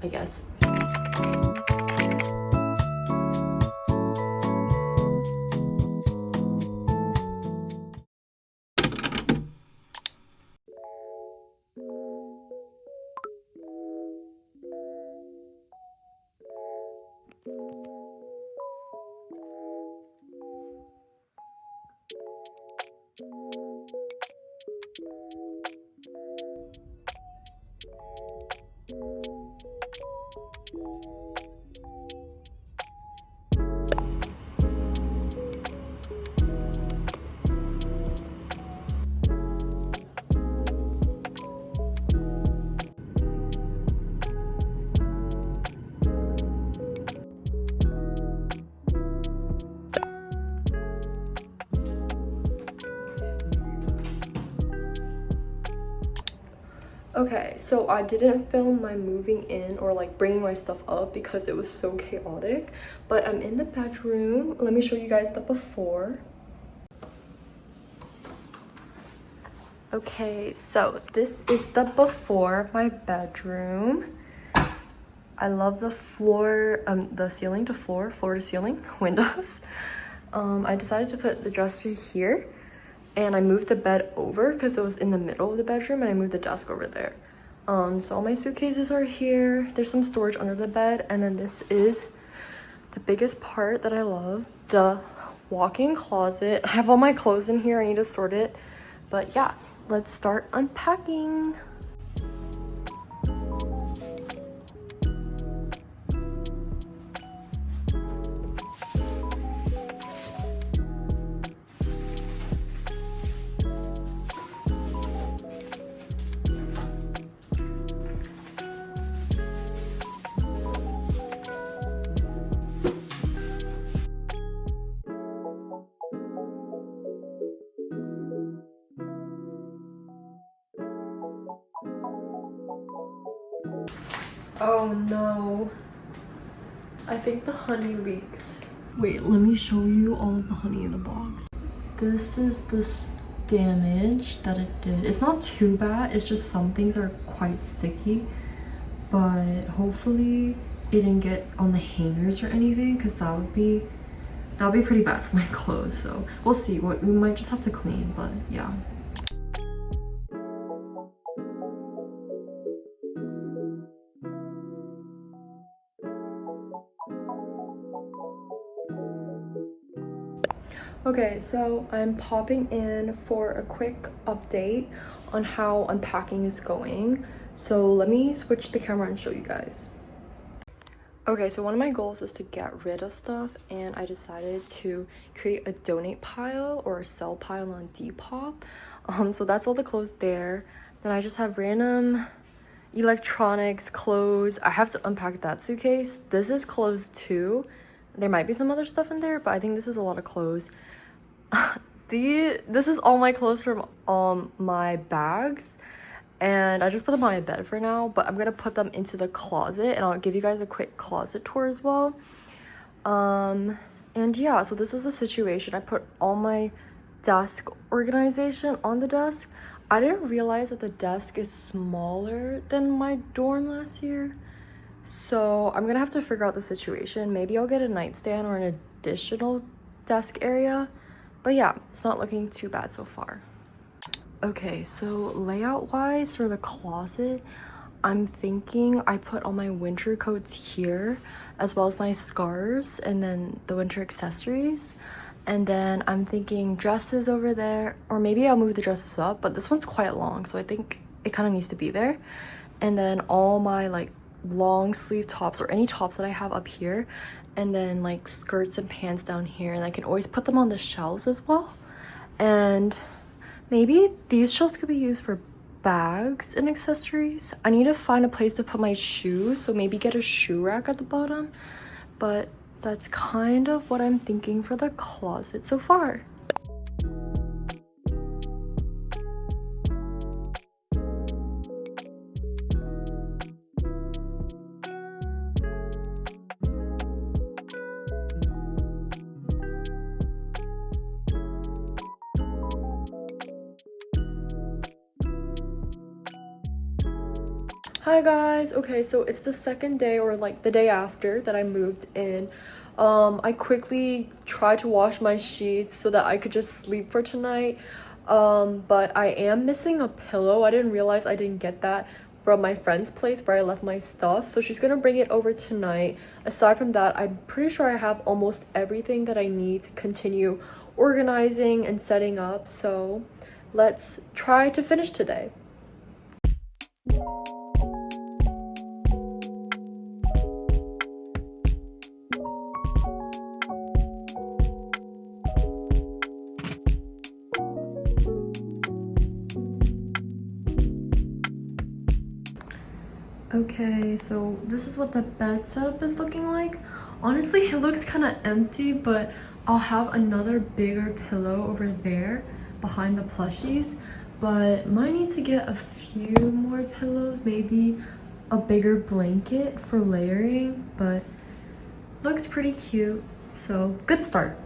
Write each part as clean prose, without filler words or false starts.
I guess. Okay, so I didn't film my moving in or like bringing my stuff up because it was so chaotic, but I'm in the bedroom. Let me show you guys the before. Okay, so this is the before of my bedroom. I love the floor, the ceiling to floor to ceiling windows. I decided to put the dresser here. And I moved the bed over because it was in the middle of the bedroom, and I moved the desk over there. So all my suitcases are here. There's some storage under the bed, and then this is the biggest part that I love, the walk-in closet. I have all my clothes in here. I need to sort it. But yeah, let's start unpacking. Oh no, I think the honey leaked. Wait, let me show you all of the honey in the box. This is the damage that it did. It's not too bad, it's just some things are quite sticky, but hopefully it didn't get on the hangers or anything, because that would be pretty bad for my clothes. So we'll see. What we might just have to clean, but yeah. Okay, so I'm popping in for a quick update on how unpacking is going. So let me switch the camera and show you guys. Okay, so one of my goals is to get rid of stuff, and I decided to create a donate pile or a sell pile on Depop. So that's all the clothes there. Then I just have random electronics, clothes. I have to unpack that suitcase. This is clothes too. There might be some other stuff in there, but I think this is a lot of clothes. This is all my clothes from my bags, and I just put them on my bed for now, but I'm gonna put them into the closet, and I'll give you guys a quick closet tour as well. And yeah, so this is the situation. I put all my desk organization on the desk. I didn't realize that the desk is smaller than my dorm last year, so I'm gonna have to figure out the situation. Maybe I'll get a nightstand or an additional desk area, but yeah, it's not looking too bad so far. Okay, so layout wise for the closet, I'm thinking I put all my winter coats here, as well as my scarves, and then the winter accessories. And then I'm thinking dresses over there, or maybe I'll move the dresses up, but this one's quite long, so I think it kind of needs to be there. And then all my like long sleeve tops or any tops that I have up here, and then like skirts and pants down here, and I can always put them on the shelves as well. And maybe these shelves could be used for bags and accessories. I need to find a place to put my shoes, so maybe get a shoe rack at the bottom. But that's kind of what I'm thinking for the closet so far. Hi guys. Okay, so it's the second day, or like the day after that I moved in. I quickly tried to wash my sheets so that I could just sleep for tonight. But I am missing a pillow. I didn't realize I didn't get that from my friend's place where I left my stuff. So she's gonna bring it over tonight. Aside from that, I'm pretty sure I have almost everything that I need to continue organizing and setting up. So let's try to finish today. Okay, so this is what the bed setup is looking like. Honestly, it looks kind of empty, but I'll have another bigger pillow over there behind the plushies. But might need to get a few more pillows, maybe a bigger blanket for layering, but looks pretty cute. So good start.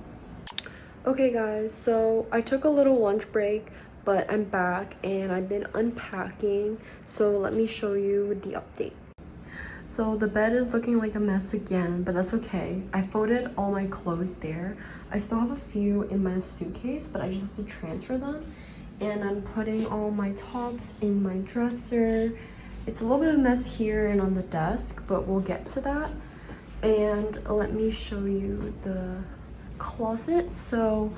Okay guys, so I took a little lunch break, but I'm back and I've been unpacking. So let me show you the update. So the bed is looking like a mess again, but that's okay. I folded all my clothes there. I still have a few in my suitcase, but I just have to transfer them. And I'm putting all my tops in my dresser. It's a little bit of a mess here and on the desk, but we'll get to that. And let me show you the closet. So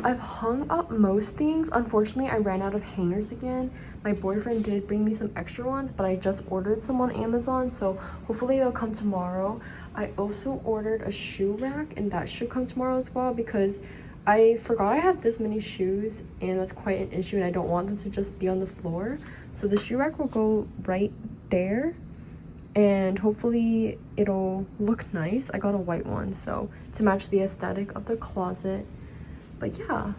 I've hung up most things. Unfortunately, I ran out of hangers again. My boyfriend did bring me some extra ones, but I just ordered some on Amazon, so hopefully they'll come tomorrow. I also ordered a shoe rack, and that should come tomorrow as well, because I forgot I had this many shoes, and that's quite an issue, and I don't want them to just be on the floor. So the shoe rack will go right there, and hopefully it'll look nice. I got a white one, so to match the aesthetic of the closet. But yeah.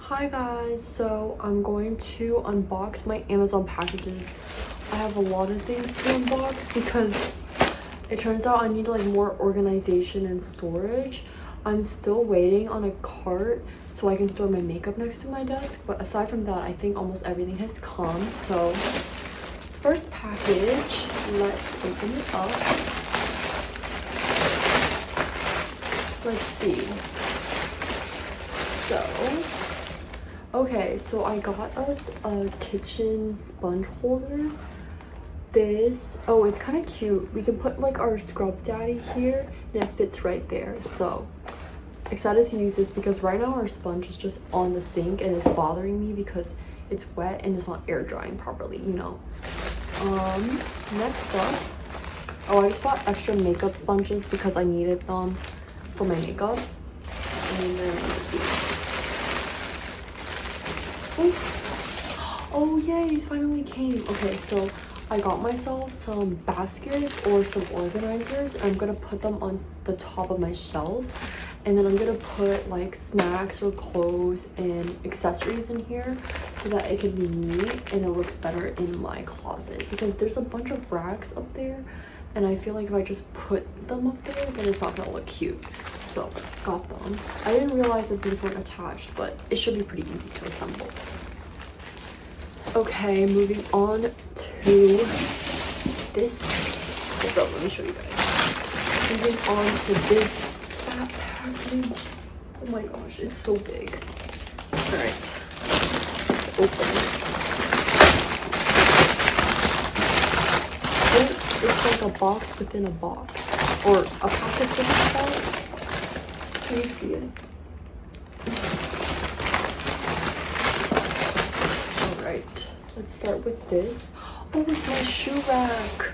Hi guys, so I'm going to unbox my Amazon packages. I have a lot of things to unbox because it turns out I need like more organization and storage. I'm still waiting on a cart so I can store my makeup next to my desk, but aside from that, I think almost everything has come. So first package, let's open it up. Let's see. Okay, so I got us a kitchen sponge holder. Oh, it's kind of cute. We can put like our scrub daddy here and it fits right there. So excited to use this because right now our sponge is just on the sink and it's bothering me because it's wet and it's not air drying properly, you know. Next up, I just bought extra makeup sponges because I needed them for my makeup. And then let's see. Oh yay, these finally came. Okay, so I got myself some baskets or some organizers. I'm gonna put them on the top of my shelf, and then I'm gonna put like snacks or clothes and accessories in here so that it can be neat and it looks better in my closet, because there's a bunch of racks up there and I feel like if I just put them up there then it's not gonna look cute. So got them. I didn't realize that these weren't attached, but it should be pretty easy to assemble. Okay, moving on to this. So let me show you guys. Moving on to this fat package. Oh my gosh, it's so big. All right, open it. It's like a box within a box, or a package within a box. Can you see it? All right, let's start with this. Oh, it's my shoe rack.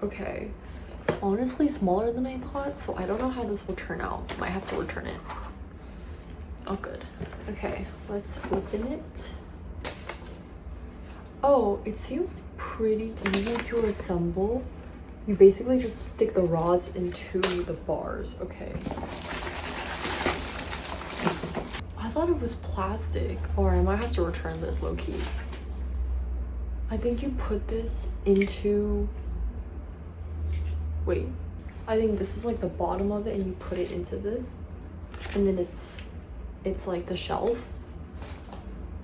Okay, it's honestly smaller than I thought, so I don't know how this will turn out. Might have to return it. Oh, good. Okay, let's open it. Oh, it seems pretty easy to assemble. You basically just stick the rods into the bars. Okay. I thought it was plastic, or I might have to return this low-key. I think you put this into... Wait. I think this is like the bottom of it and you put it into this. And then it's like the shelf,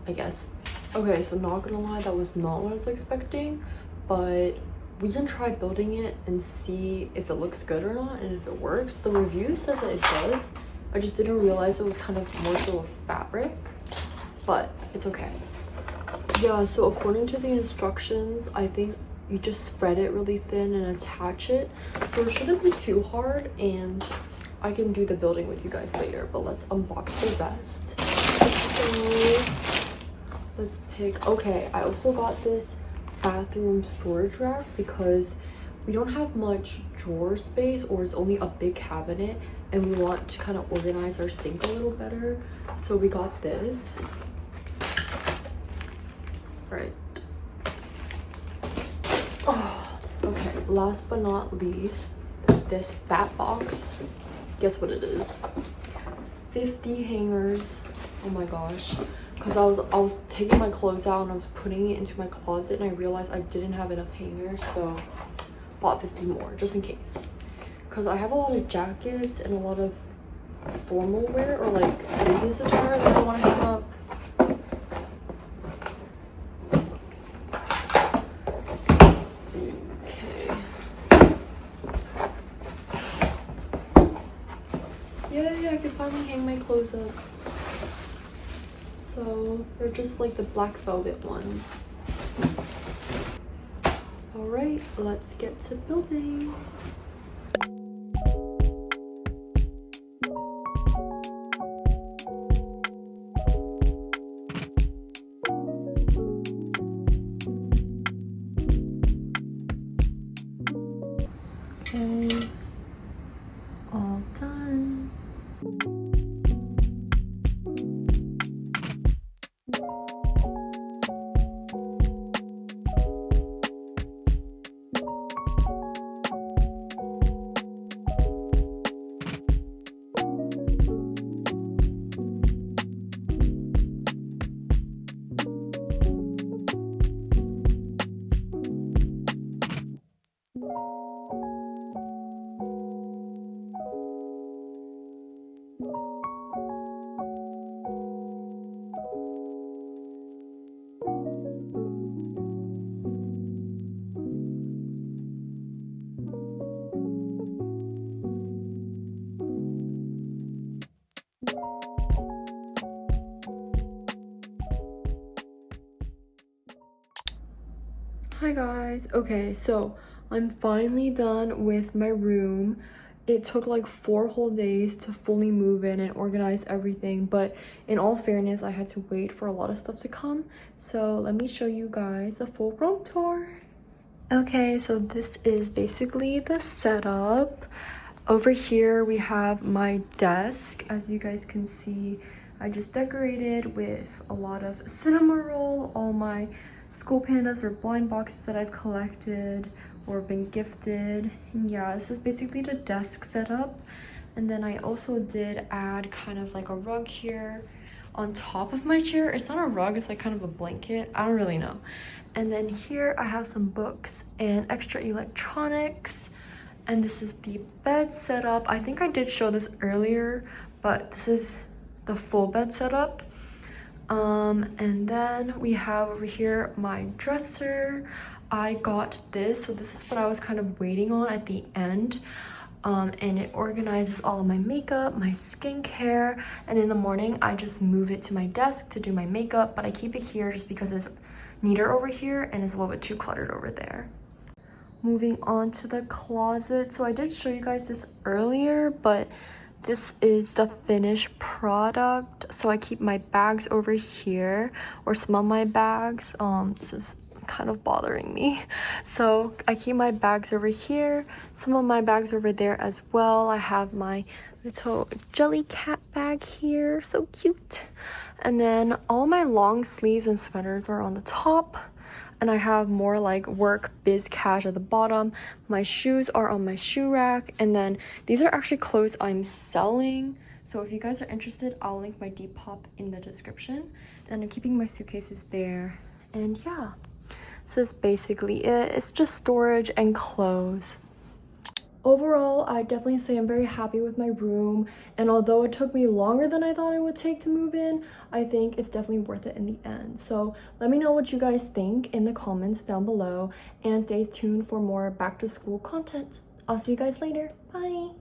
I guess. Okay, so not gonna lie, that was not what I was expecting, but we can try building it and see if it looks good or not, and if it works. The review said that it does. I just didn't realize it was kind of more so a fabric, but it's okay. Yeah, so according to the instructions, I think you just spread it really thin and attach it, so it shouldn't be too hard, and I can do the building with you guys later, but let's unbox the rest. So let's pick... Okay, I also got this bathroom storage rack because we don't have much drawer space, or it's only a big cabinet, and we want to kind of organize our sink a little better. So we got this. Right. Oh, okay, last but not least, this fat box. Guess what it is? 50 hangers. Oh my gosh. Because I was taking my clothes out and I was putting it into my closet, and I realized I didn't have enough hangers, so bought 50 more just in case. Because I have a lot of jackets and a lot of formal wear, or like business attire that I want to hang up. Yay, I can finally hang my clothes up. So they're just like the black velvet ones. All right, let's get to building. Okay, all done. Hi guys. Okay, so I'm finally done with my room. It took like 4 whole days to fully move in and organize everything, but in all fairness, I had to wait for a lot of stuff to come. So let me show you guys a full room tour. Okay, so this is basically the setup. Over here we have my desk. As you guys can see, I just decorated with a lot of cinema roll, all my school pandas or blind boxes that I've collected or been gifted. And yeah, this is basically the desk setup. And then I also did add kind of like a rug here on top of my chair. It's not a rug, it's like kind of a blanket. I don't really know. And then here I have some books and extra electronics. And this is the bed setup. I think I did show this earlier, but this is the full bed setup. And then we have over here my dresser. I got this, so this is what I was kind of waiting on at the end. and it organizes all of my makeup, my skincare, and in the morning I just move it to my desk to do my makeup, but I keep it here just because it's neater over here and it's a little bit too cluttered over there. Moving on to the closet. So I did show you guys this earlier, but this is the finished product. So I keep my bags over here, or some of my bags. This is kind of bothering me. So I keep my bags over here, some of my bags over there as well. I have my little jelly cat bag here, so cute. And then all my long sleeves and sweaters are on the top. And I have more like work biz cash at the bottom. My shoes are on my shoe rack. And then these are actually clothes I'm selling. So if you guys are interested, I'll link my Depop in the description. And I'm keeping my suitcases there. And yeah, so that's basically it. It's just storage and clothes. Overall, I definitely say I'm very happy with my room, and although it took me longer than I thought it would take to move in, I think it's definitely worth it in the end. So let me know what you guys think in the comments down below, and stay tuned for more back to school content. I'll see you guys later. Bye!